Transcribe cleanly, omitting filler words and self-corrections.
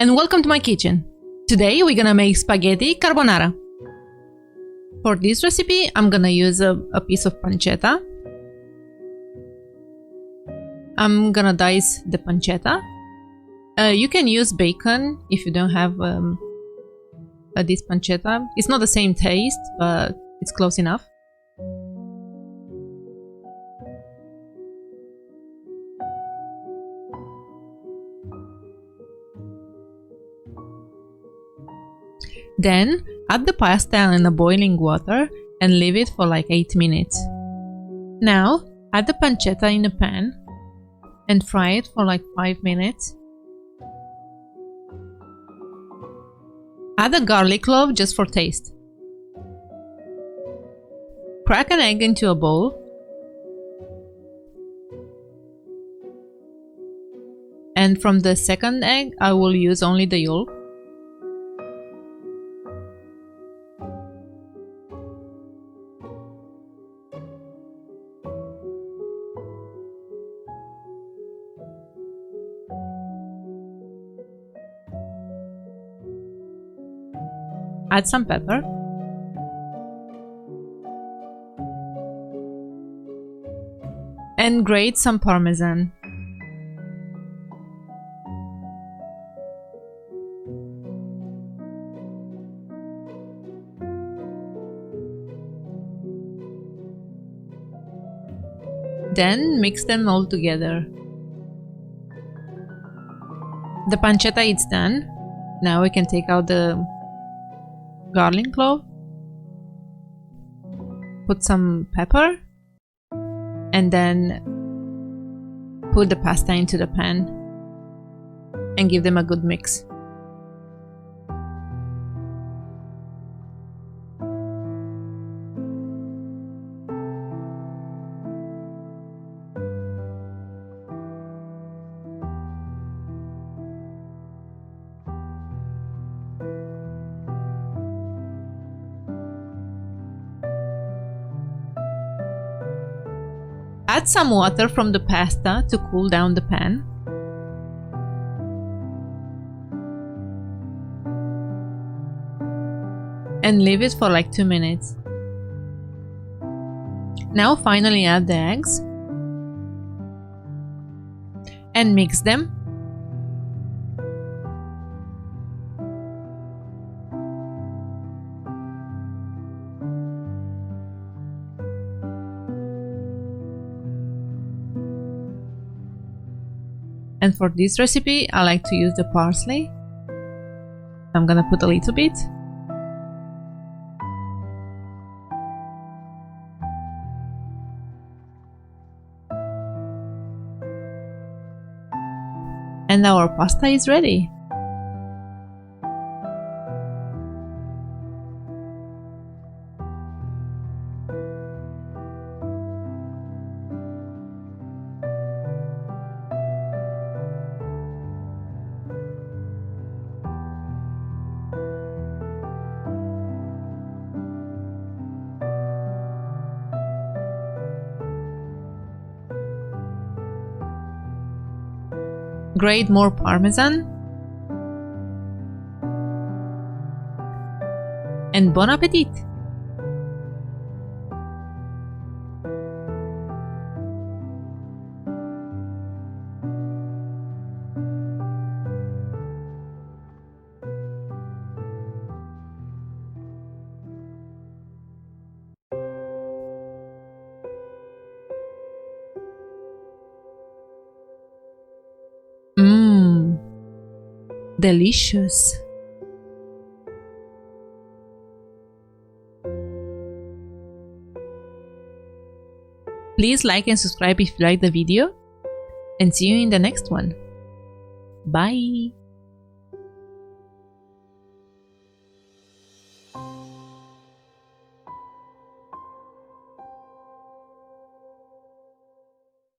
and welcome to my kitchen. Today we're gonna make spaghetti carbonara. For this recipe I'm gonna use a piece of pancetta. I'm gonna dice the pancetta. You can use bacon if you don't have this pancetta. It's not the same taste, but it's close enough. Then add the pasta in the boiling water and leave it for like 8 minutes. Now add the pancetta in a pan and fry it for like 5 minutes. Add a garlic clove just for taste. Crack an egg into a bowl. And from the second egg I will use only the yolk. Add some pepper. And grate some parmesan. Then mix them all together. The pancetta is done. Now we can take out the garlic clove, put some pepper, and then put the pasta into the pan and give them a good mix. Add some water from the pasta to cool down the pan. And leave it for like 2 minutes. Now finally add the eggs. And mix them. And for this recipe, I like to use the parsley. I'm gonna put a little bit. And our pasta is ready. Grate more parmesan. And bon appetit! Delicious! Please like and subscribe if you like the video, and see you in the next one. Bye!